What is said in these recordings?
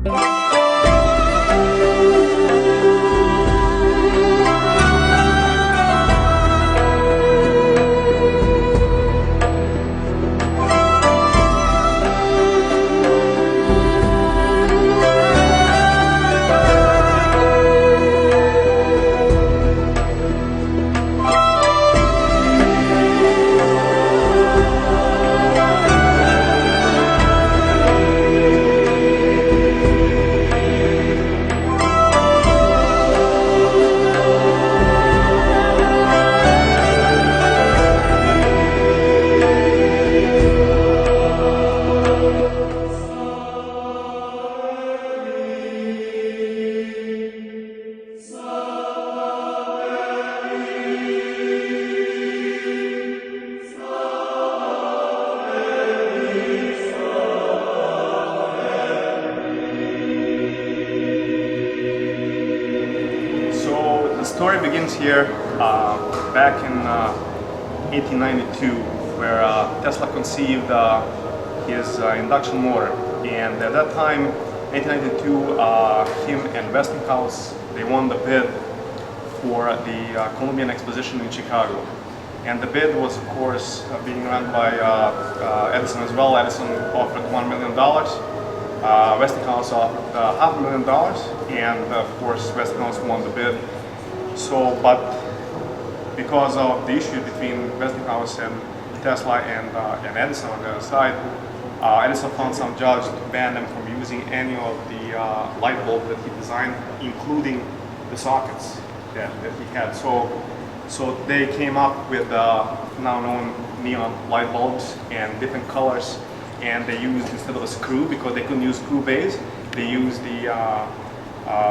The story begins here back in 1892, where Tesla conceived his induction motor, and at that time, 1892, him and Westinghouse, they won the bid for the Colombian Exposition in Chicago. And the bid was, of course, being run by Edison as well. Edison offered $1 million. Westinghouse offered $500,000, and of course, Westinghouse won the bid. So, but because of the issue between Westinghouse and Tesla and Edison on the other side, Edison found some judge to ban them from using any of the light bulbs that he designed, including the sockets that he had. So they came up with now known neon light bulbs and different colors, and they used, instead of a screw, because they couldn't use screw base, they used the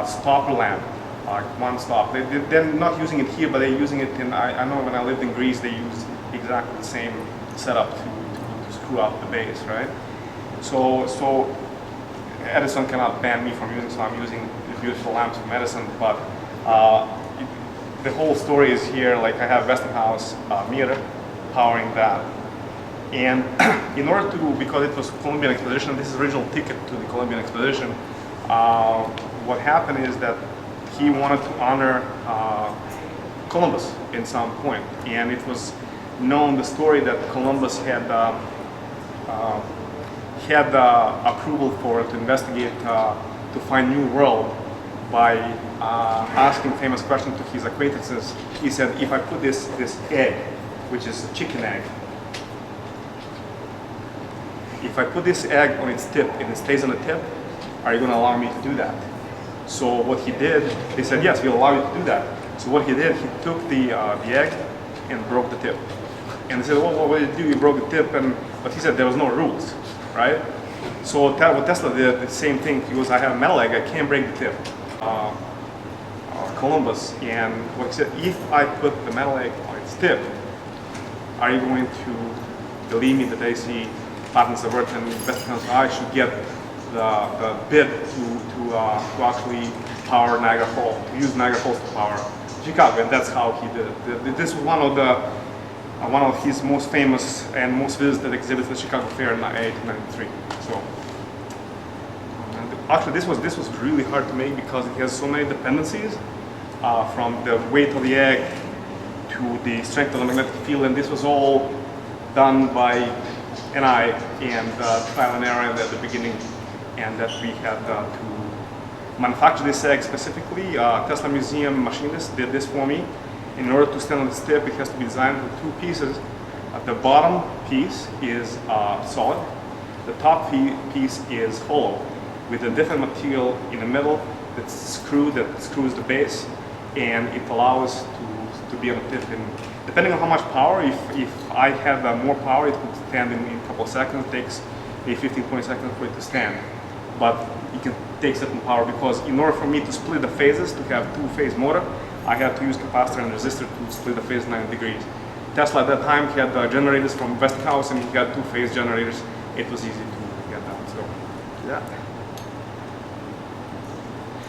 stopper lamp, one stop. They're not using it here, but they're using it in, I know when I lived in Greece, they used exactly the same setup to screw up the base, right? So Edison cannot ban me from using, so I'm using the beautiful lamps from Edison, but the whole story is here. Like, I have Westinghouse meter powering that, and in order to, because it was Colombian Exposition, this is the original ticket to the Colombian Exposition. What happened is that he wanted to honor Columbus in some point, and it was known, the story, that Columbus had approval to investigate, to find new world, by asking famous questions to his acquaintances. He said, if I put this egg, which is a chicken egg, if I put this egg on its tip and it stays on the tip, are you going to allow me to do that? So what he did, they said, yes, we'll allow you to do that. So what he did, he took the egg and broke the tip. And they said, well, what did you do? You broke the tip, but he said there was no rules, right? So what Tesla did, the same thing. He goes, I have a metal egg, I can't break the tip. Columbus, and what he said, if I put the metal egg on its tip, are you going to believe me that they see patents of Earth and Westinghouse? I should get the bid to actually power Niagara Falls, to use Niagara Falls to power Chicago, and that's how he did it. This was one of his most famous and most visited exhibits at the Chicago Fair in 1893. So. Actually, this was really hard to make because it has so many dependencies, from the weight of the egg to the strength of the magnetic field, and this was all done by an eye and trial and error at the beginning, and that we had to manufacture this egg specifically. Tesla Museum machinist did this for me. In order to stand on this tip, it has to be designed with two pieces. The bottom piece is solid, the top piece is hollow, with a different material in the middle that screws the base, and it allows to be on the tip. And depending on how much power, if I had more power, it would stand in a couple of seconds. It takes maybe 15-20 seconds for it to stand. But it can take certain power, because in order for me to split the phases, to have two-phase motor, I had to use capacitor and resistor to split the phase 90 degrees. Tesla at that time had generators from Westinghouse, and he had two-phase generators. It was easy to get that. So, yeah.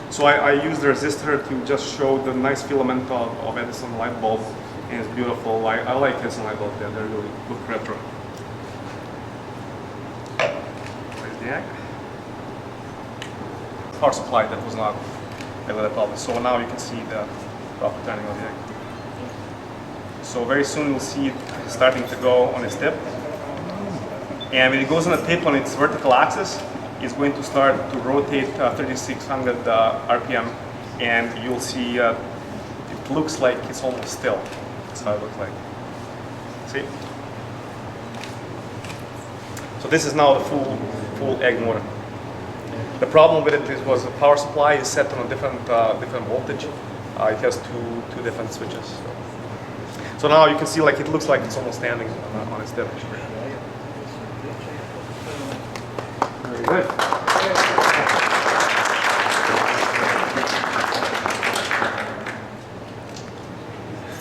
So I used the resistor to just show the nice filament of Edison light bulb, and it's beautiful. I like Edison light bulb, they really look retro. There's the egg. power supply that was not really the problem. So now you can see the proper turning of the egg. So very soon you'll see it starting to go on its tip. And when it goes on a tip on its vertical axis, it's going to start to rotate 3600 RPM, and you'll see it looks like it's almost still. That's how it looks like. See? So this is now the full egg motor. The problem with it was the power supply is set on a different voltage. It has two different switches. So now you can see like it looks like it's almost standing on its tip. Very good.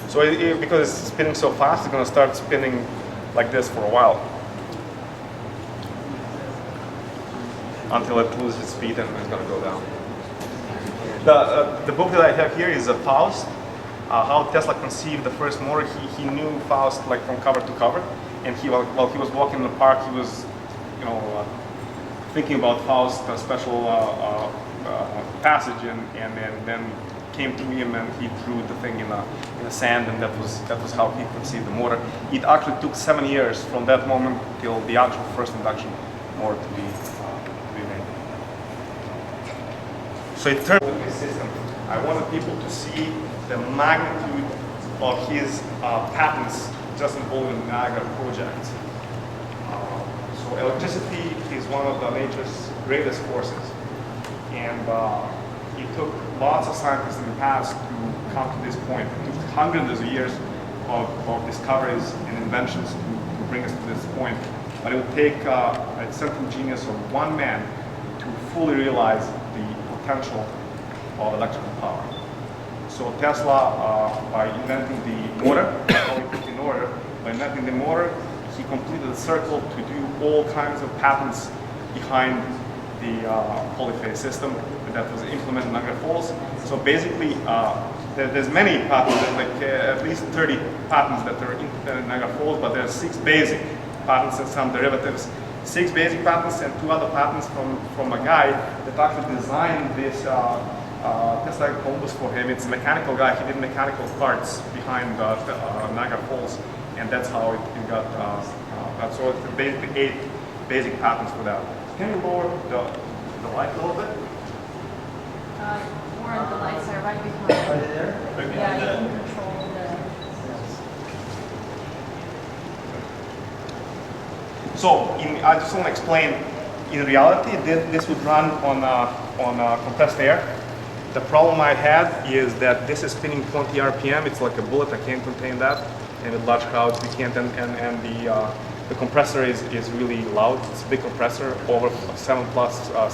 So because it's spinning so fast, it's going to start spinning like this for a while, until it loses its speed and it's going to go down. The book that I have here is Faust, how Tesla conceived the first motor. He knew Faust like from cover to cover, and while he was walking in the park, he was, thinking about Faust's special passage, and then came to him and he drew the thing in the sand, and that was how he conceived the motor. It actually took 7 years from that moment till the actual first induction motor to be made. So it turned with his system. I wanted people to see the magnitude of his patents just involving the Niagara project. So electricity is one of the nature's greatest forces, and it took lots of scientists in the past to come to this point. It took hundreds of years of discoveries and inventions to bring us to this point. But it would take a central genius of one man to fully realize the potential of electrical power. So Tesla, by inventing the motor, by inventing the motor, he completed the circle to do all kinds of patents behind the polyphase system that was implemented in Niagara Falls. So basically, there's many patents, like at least 30 patents that are implemented in Niagara Falls, but there's 6 basic patents and some derivatives. 6 basic patents and 2 other patents from a guy that actually designed this Tesla Columbus for him. It's a mechanical guy. He did mechanical parts behind Niagara Falls, and that's how it got. So it's basically 8 basic patents for that. Can you lower the light a little bit? More of the lights are right behind. Right there? Right Yeah, behind you can control the. So I just want to explain. In reality, this would run on compressed air. The problem I had is that this is spinning 20 RPM. It's like a bullet. I can't contain that, and with large crowds we can't. And the compressor is really loud. It's a big compressor, over 7+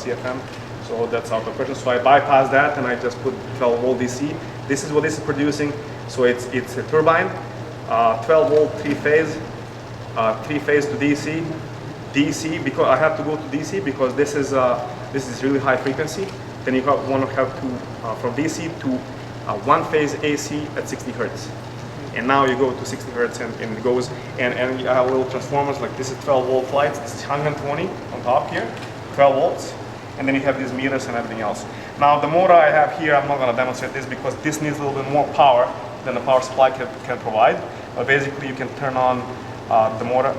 CFM. So that's our compression. So I bypassed that and I just put 12 volt DC. This is what this is producing. So it's a turbine, 12 volt 3-phase, 3-phase to DC. DC, because I have to go to DC because this is really high frequency. Then you want to have from DC to 1-phase AC at 60 hertz. And now you go to 60 hertz and it goes, and you have little transformers, like this is 12 volt flights, this is 120 on top here, 12 volts. And then you have these meters and everything else. Now the motor I have here, I'm not going to demonstrate this because this needs a little bit more power than the power supply can provide. But basically you can turn on the motor.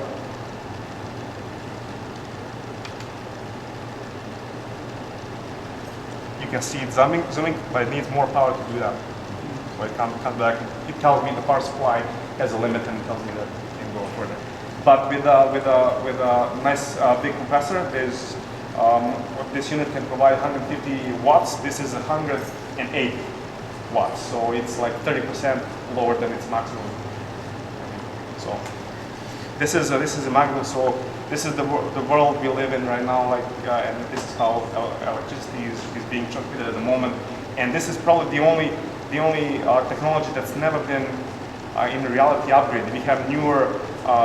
You can see it zooming, but it needs more power to do that. So it comes back, it tells me the power supply has a limit and it tells me that it can go further. But with a nice big compressor, there's this unit can provide 150 watts. This is 108 watts, so it's like 30% lower than its maximum. So this is a maximum. So this is the world we live in right now. And this is how electricity is being transmitted at the moment. And this is probably the only technology that's never been in reality upgraded. We have newer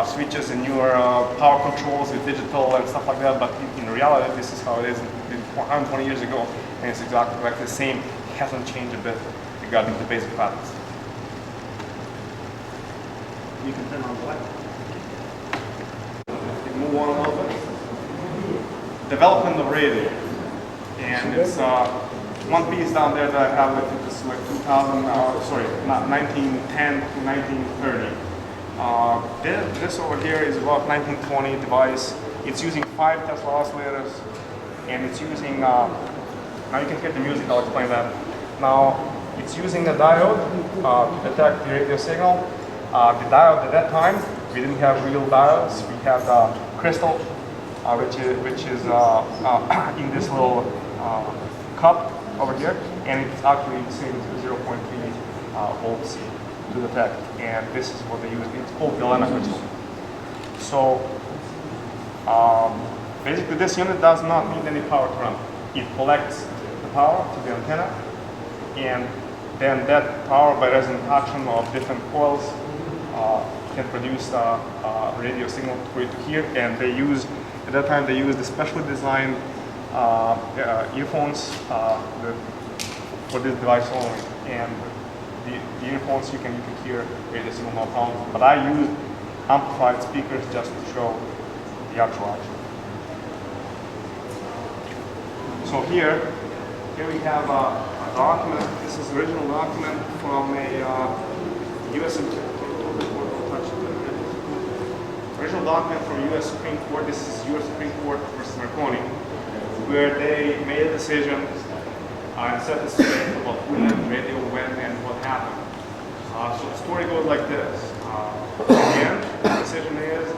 switches and newer power controls with digital and stuff like that, but in reality this is how it is 120 years ago, and it's exactly like the same. It hasn't changed a bit regarding the basic patterns. You can turn on the light. Move on a little bit. Development of radio. And it's one piece down there that I have, I think it's like 1910 to 1930. This over here is about 1920 device. It's using 5 Tesla oscillators, and it's using, now you can hear the music, I'll explain that. Now, it's using a diode to detect the radio signal. The diode at that time, we didn't have real diodes. We had crystal, which is in this little cup over here, and it's actually saying 0.3 volts to detect. And this is what they use. It's called galena crystal. So basically, this unit does not need any power to run. It collects the power to the antenna, and then that power, by resonant action of different coils, can produce a radio signal for you to hear. And they use, at that time, they used specially designed earphones for this device only. And the earphones, you can hear radio signal no problem. But I used amplified speakers just to show the actual action. So here we have a document. This is the original document from a U.S. Original document from U.S. Supreme Court. This is U.S. Supreme Court versus Marconi, where they made a decision and set the stage about who left radio when and what happened. So the story goes like this. Again, the decision is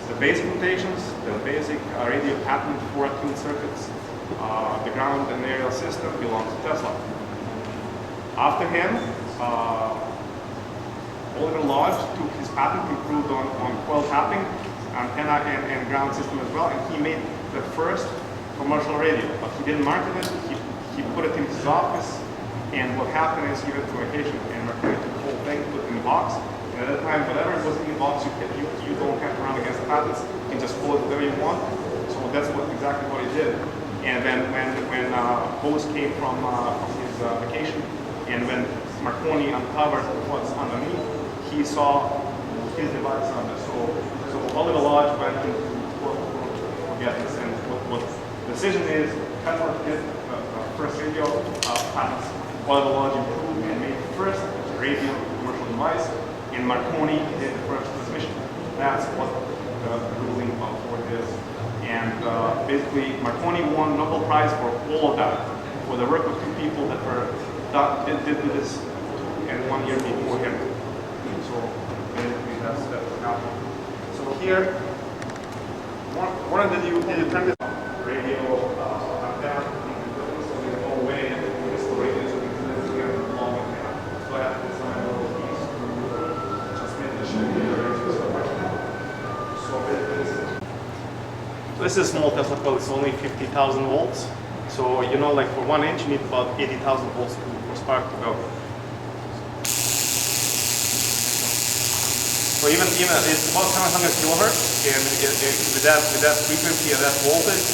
the basic notations, the basic radio pattern for tuned circuits, the ground and aerial system belongs to Tesla. After him, Oliver Lodge took his patent, improved on coil tapping, antenna and ground system as well, and he made the first commercial radio. But he didn't market it, he put it in his office, and what happened is he went to vacation and Mercury took the whole thing, put it in the box, and at that time, whatever was in the box, you don't have to run against the patents, you can just call it whatever you want. So that's exactly what he did. And then when Bose came from his vacation, and when Marconi uncovered what's underneath, he saw his device on this. So Oliver Lodge went to forget this, and what the decision is, Tesla did the first radio patents. Oliver Lodge improved and made the first radio commercial device, and Marconi did the first transmission. That's what the ruling of Ford is. And basically, Marconi won Nobel Prize for all of that, for the work of 2 people that did this in 1 year before him. So basically, that's what happened. So here, one of the independent radio antenna, so there's no way that this radio is going to get long antenna. So I have to design all of these to transmit the so this is a small Tesla coil. It's only 50,000 volts. So you know, like for 1 inch, you need about 80,000 volts for spark to go. So even it's about 700 kilohertz, and with that frequency and that voltage,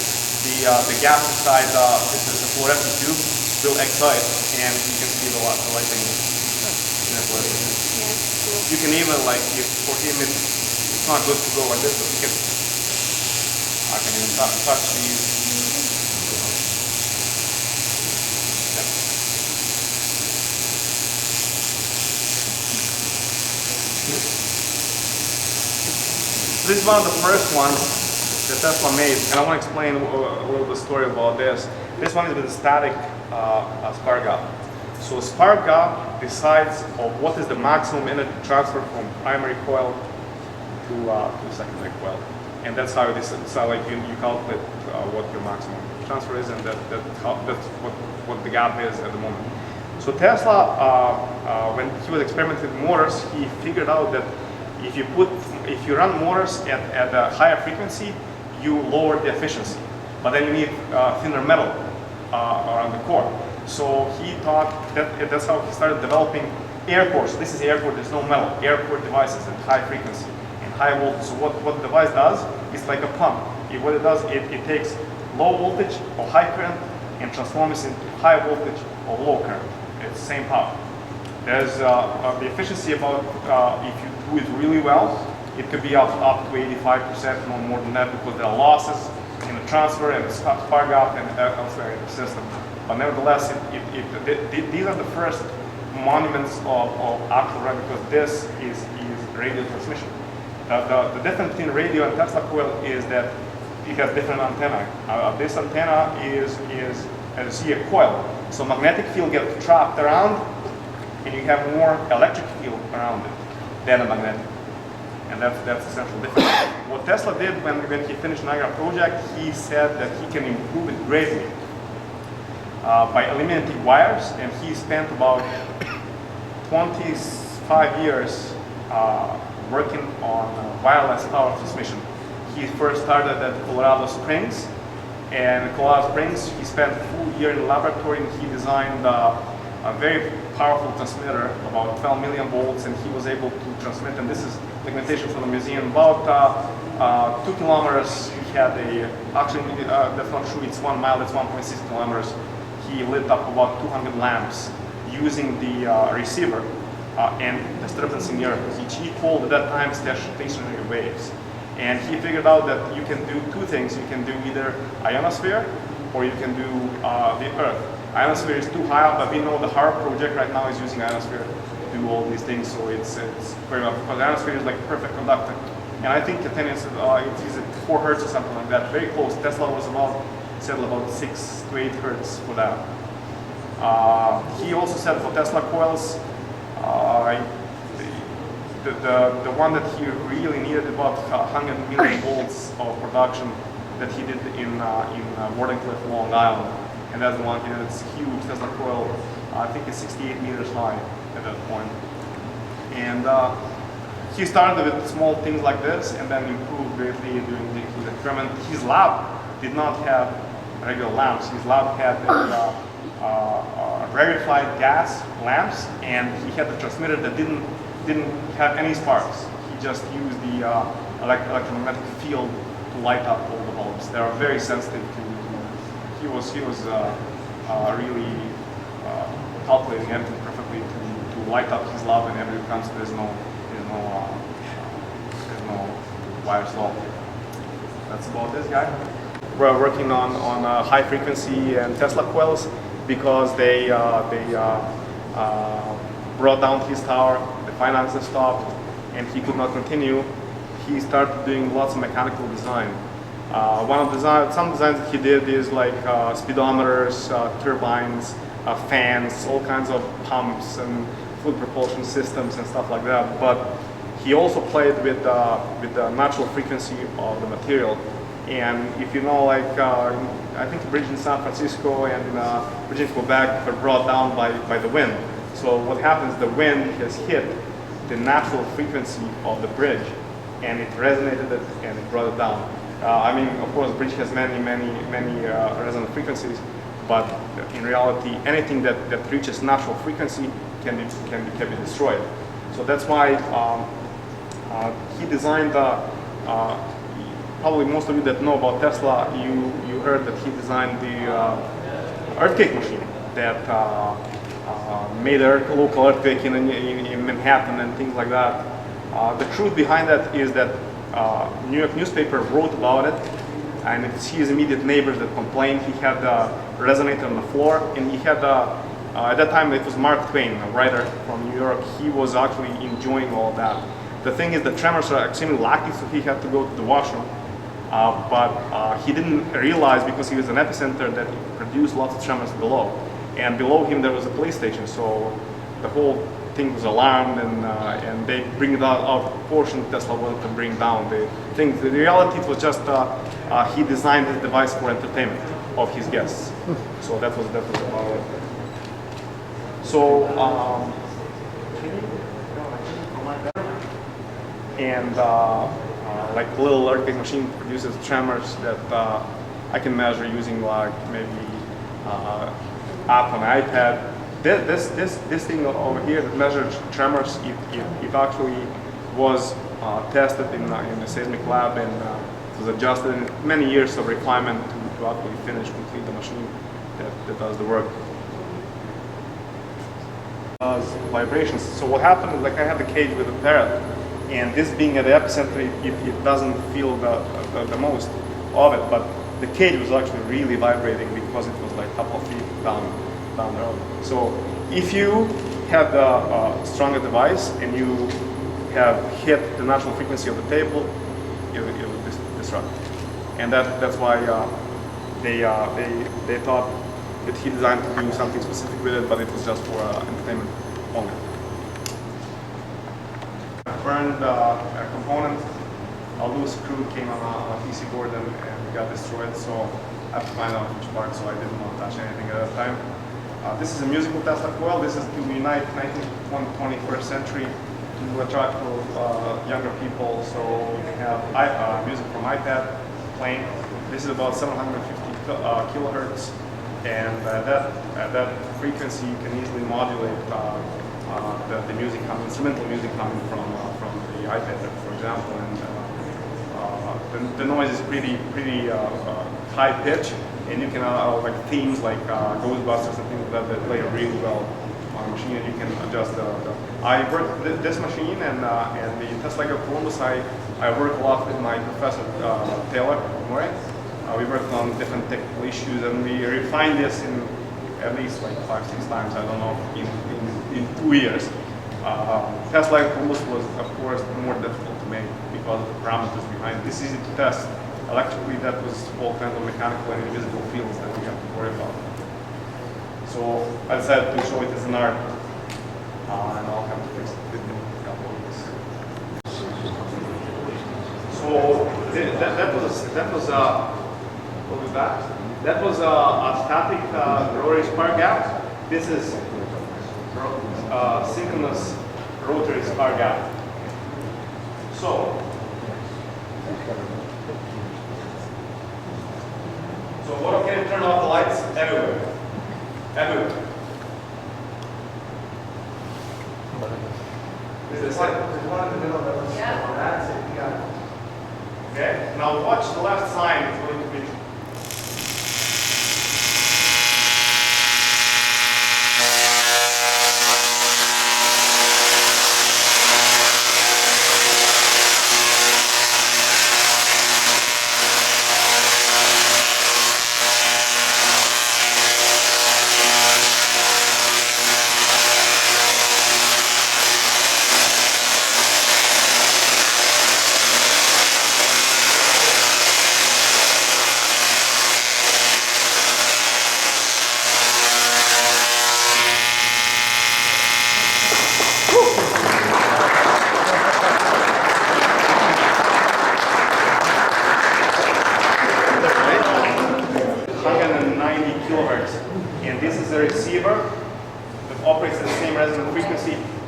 the gas inside this is the fluorescent tube will excite, and you can see the lighting. You can even for him it's not good to go like this, but you can. I can even touch these. This is one of the first ones that Tesla made, and I want to explain a little bit story about this. This one is with a static spark gap. So spark gap decides of what is the maximum energy transfer from primary coil to the secondary coil. And that's how it is. So like you calculate what your maximum transfer is, and that's what the gap is at the moment. So Tesla, when he was experimenting with motors, he figured out that if you run motors at a higher frequency, you lower the efficiency. But then you need thinner metal around the core. So he thought that's how he started developing air core. So this is air core. There's no metal. Air core devices at high frequency. High voltage. So what the device does is like a pump. What it does, it takes low voltage or high current and transforms it into high voltage or low current. It's the same power. There's the efficiency about if you do it really well, it could be up to 85%, no more than that, because there are losses in the transfer and spark up and elsewhere in the system. But nevertheless, these are the first monuments of actual radio, because this is radio transmission. The difference between radio and Tesla coil is that it has different antennae. This antenna is, as you see, a coil. So magnetic field gets trapped around, and you have more electric field around it than a magnetic. And that's the essential difference. What Tesla did when he finished Niagara project, he said that he can improve it greatly by eliminating wires, and he spent about 25 years working on wireless power transmission. He first started at Colorado Springs, and in Colorado Springs he spent a full year in the laboratory, and he designed a very powerful transmitter, about 12 million volts, and he was able to transmit, and this is documentation from the museum, about 2 kilometers. He had actually that's not true, it's 1 mile, it's 1.6 kilometers. He lit up about 200 lamps using the receiver and disturbance in air, which he called at that time stationary waves. And he figured out that you can do two things. You can do either ionosphere or you can do the Earth. Ionosphere is too high up, but we know the HARP project right now is using ionosphere to do all these things, so it's very well, because ionosphere is like a perfect conductor. And I think attendance is at 4 hertz or something like that, very close. Tesla was settled about 6 to 8 hertz for that. He also said for Tesla coils, the one that he really needed about 100 million volts of production that he did in Wardenclyffe, Long Island, and that's the one he did. It's huge Tesla coil. I think it's 68 meters high at that point. And he started with small things like this, and then improved greatly during his experiment. His lab did not have regular lamps. His lab had rarefied gas lamps, and he had a transmitter that didn't have any sparks. He just used the electromagnetic field to light up all the bulbs. They are very sensitive to. He was really calculating everything perfectly to light up his lab, and every time so there's no wires at all. That's about this guy. We're working on high frequency and Tesla coils because they brought down his tower. The finances stopped, and he could not continue. He started doing lots of mechanical design. Some designs that he did is like speedometers, turbines, fans, all kinds of pumps and fluid propulsion systems and stuff like that. But he also played with the natural frequency of the material. And if you know, like I think the bridge in San Francisco and bridge in Quebec are brought down by the wind. So what happens? The wind has hit the natural frequency of the bridge, and it resonated it and it brought it down. I mean, of course, the bridge has many resonant frequencies, but in reality, anything that reaches natural frequency can be destroyed. So that's why he designed. Probably most of you that know about Tesla, you heard that he designed the earthquake machine that made a local earthquake in Manhattan and things like that. The truth behind that is that New York newspaper wrote about it, and it's his immediate neighbors that complained. He had a resonator on the floor, and he had at that time it was Mark Twain, a writer from New York. He was actually enjoying all that. The thing is, the tremors are extremely lacking, so he had to go to the washroom. But he didn't realize, because he was an epicenter, that it produced lots of tremors below. And below him there was a police station, so the whole thing was alarmed, and they bring it out of proportion. Tesla wanted to bring down the thing. The reality, it was just he designed this device for entertainment of his guests. So that was about it. So and like a little earthquake machine produces tremors that I can measure using like maybe app on an iPad. This thing over here that measures tremors, it actually was tested in the seismic lab, and was adjusted in many years of refinement to actually complete the machine that does the work. Vibrations. So what happened is, like, I had the cage with a parrot, and this being at the epicenter, it doesn't feel the most of it, but the cage was actually really vibrating because it was like a couple of feet down the road. So if you had a stronger device and you have hit the natural frequency of the table, it would disrupt. And that's why they thought that he designed to do something specific with it, but it was just for entertainment only. I burned a component. A loose screw came on a PC board and got destroyed, so I have to find out which part, so I didn't want to touch anything at that time. This is a musical Tesla coil. This is to unite 19th, 21st century to attract younger people, so you can have music from iPad playing. This is about 750 kilohertz, and at that frequency you can easily modulate the music, instrumental music coming from the iPad, for example. And the noise is pretty high pitch, and you can like themes like Ghostbusters and things like that play really well on the machine, and you can adjust I worked this machine and the Tesla of Columbus. I work a lot with my professor Taylor Moray. We worked on different technical issues, and we refined this in at least like 5-6 times. I don't know, in 2 years. Tesla of Columbus was, of course, more difficult to make because of the parameters behind it. It's easy to test. Electrically, that was all kinds of mechanical and invisible fields that we have to worry about. So I decided to show it as an art, and I'll have to fix it within a couple of weeks. So that was what was that? That was a static rotary spark gap. This is synchronous rotary spark gap. So what can you turn off the lights? Everywhere. Everywhere. There's one in the middle that was that's it, you got it. Okay, now watch the left side. It's going to be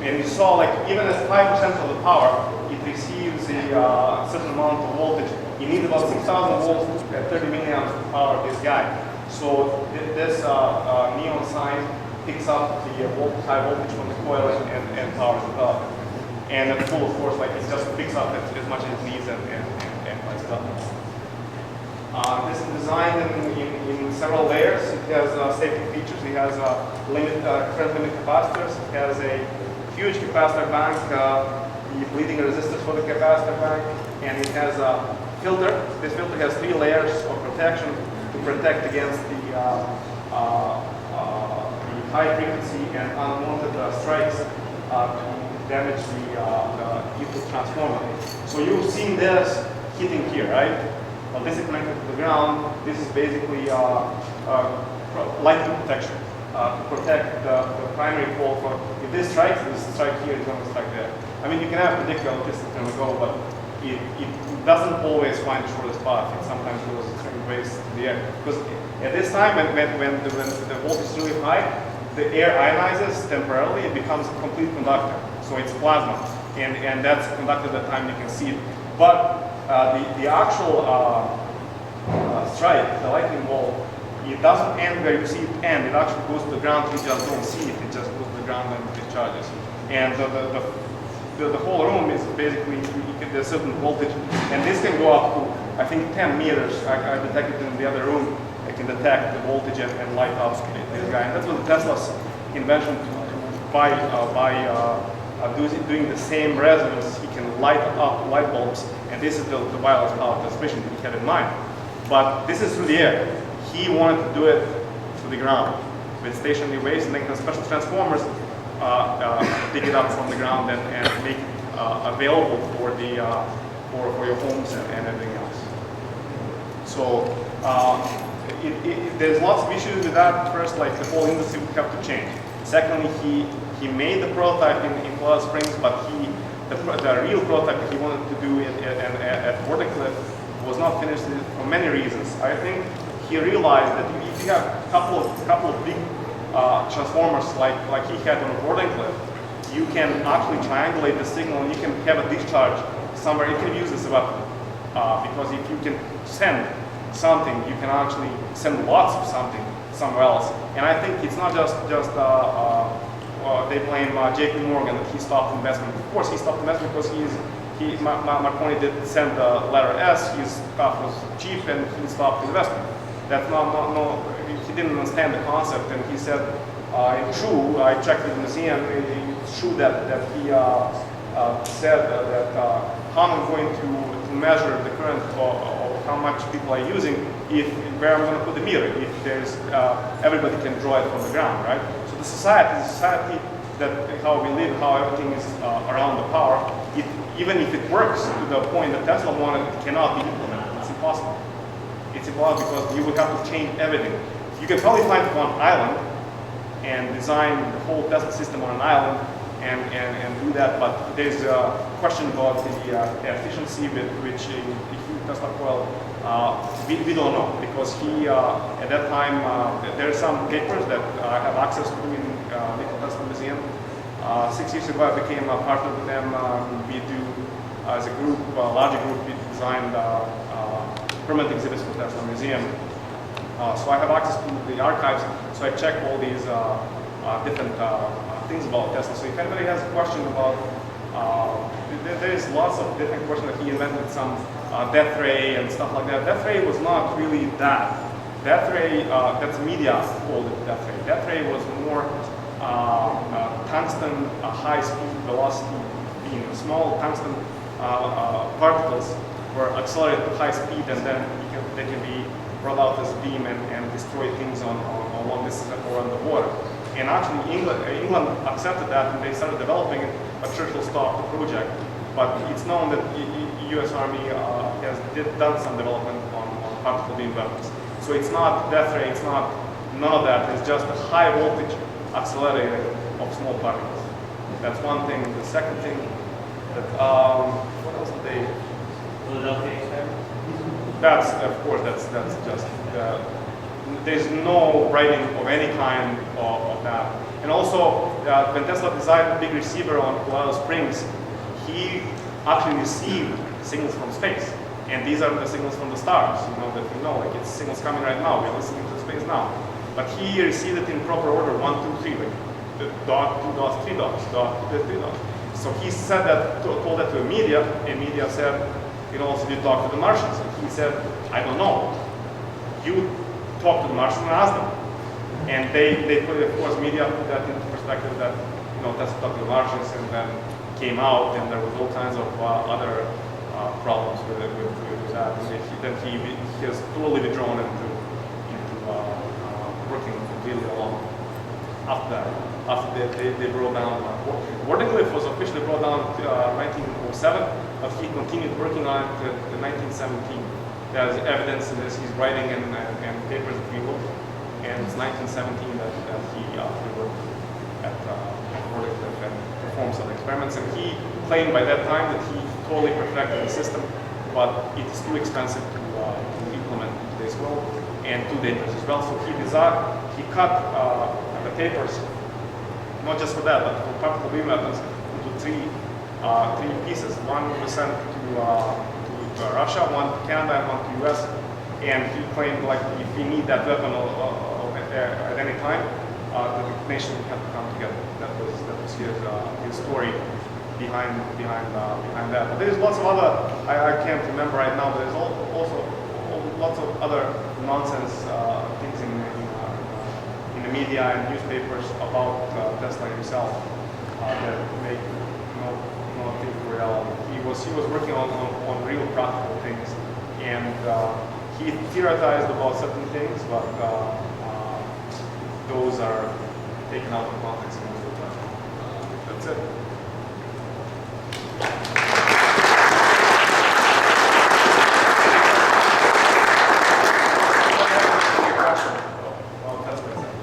and you saw like even at 5% of the power, it receives a certain amount of voltage. You need about 6,000 volts at 30 milliamps to power this guy. So this neon sign picks up the high voltage from the coil and powers it up. And at full, of course, like it just picks up as much as it needs and lights it up. This is designed in several layers. It has safety features. It has current limit capacitors. It has a huge capacitor bank, the bleeding resistance for the capacitor bank, and it has a filter. This filter has 3 layers of protection to protect against the high frequency and unwanted strikes to damage the input transformer. So you've seen this hitting here, right? Well, this is connected to the ground. This is basically lightning protection to protect the primary pole. If this strikes here, it's going to strike there. I mean, you can have predicted electricity going to go, but it doesn't always find the shortest path. It sometimes goes certain ways to the air. Because at this time, when the voltage is really high, the air ionizes temporarily. It becomes a complete conductor. So it's plasma, and that's conducted at the time you can see it. But the actual strike, the lightning bolt, it doesn't end where you see it end. It actually goes to the ground. You just don't see it. It just goes to the ground and it charges. And the whole room is basically there's certain voltage, and this can go up to I think 10 meters. I detected in the other room. I can detect the voltage and light up this guy. And that was Tesla's invention by doing the same resonance. He can light up light bulbs, and this is the wireless power transmission that he had in mind. But this is through the air. He wanted to do it to the ground with stationary waves, and then special transformers pick it up from the ground and make it available for the for your homes and everything else. So there's lots of issues with that. First, like the whole industry would have to change. Secondly, he made the prototype in Colorado Springs, but the real prototype that he wanted to do at Wardenclyffe was not finished for many reasons. I think he realized that if you have a couple of big transformers like he had on Wardenclyffe, you can actually triangulate the signal and you can have a discharge somewhere. You can use this as a weapon because if you can send something, you can actually send lots of something somewhere else. And I think it's not just they blame JP Morgan that he stopped investment. Of course, he stopped investment because Marconi did send the letter S. His stuff was cheap, and he stopped investment. That's no. He didn't understand the concept, and he said, "It's true. I checked with the museum. It's true that he said that how I'm going to measure the current of how much people are using where I'm going to put the meter if there's everybody can draw it from the ground, right? So the society that how we live, how everything is around the power, even if it works to the point that Tesla wanted, it cannot be implemented. It's impossible. It's impossible because you would have to change everything. You can probably find one island and design the whole Tesla system on an island and do that, but there's a question about the efficiency with which a Tesla coil, we don't know, because he, at that time, there are some papers that I have access to in Nikola Tesla Museum. 6 years ago, I became a partner with them. We do, as a group, a larger group, we designed permanent exhibits for Tesla Museum. So I have access to the archives, so I check all these different things about Tesla. So if anybody has a question about, there is lots of different questions that he invented some death ray and stuff like that. Death ray was not really that. Death ray, that's media called it death ray. Death ray was more tungsten high-speed velocity beam. Small tungsten particles were accelerated to high speed, and then they can be brought out as a beam and destroy things on long distance or on the water. And actually, England accepted that, and they started developing it, but Churchill stopped the project. But it's known that U.S. Army has done some development on particle beam weapons. So it's not death ray, it's not none of that. It's just a high voltage accelerator of small particles. That's one thing. The second thing, that what else did they? Philadelphia experiment. That's, of course, that's just. There's no writing of any kind of that. And also, when Tesla designed a big receiver on Colorado Springs, he actually received signals from space. And these are the signals from the stars, like it's signals coming right now. We're listening to space now. But he received it in proper order, 1, 2, 3, like the dot, 2 dots, 3 dots, dot, 2, 3 dots. So he said that, told that to the media, and media said, also did talk to the Martians. And he said, I don't know. You talk to the Martians and ask them. And they put, of course, media put that into perspective that, Tesla talked to the Martians, and then came out, and there was all kinds of other problems with that. And then he has totally withdrawn into working completely alone. After they brought down, Wardenclyffe was officially brought down to 1907, but he continued working on it to 1917. There's evidence in this, he's writing and papers that we looked, and it's 1917 that he worked at Wardenclyffe and performed some experiments. And he claimed by that time that he totally perfected the system, but it is too expensive to implement in today's world, and too dangerous as well. So he cut the tapers, not just for that, but for particle beam weapons, into three pieces. One was sent to Russia, one to Canada, and one to US. And he claimed, like, if we need that weapon at any time, the nation would have to come together. That was his story behind that. But there's lots of other, I can't remember right now, but there's also lots of other nonsense things in the media and newspapers about Tesla himself that make no think reality. He was working on real practical things, and he theorized about certain things, but those are taken out of context most of the time. That's it. Well, that's my second.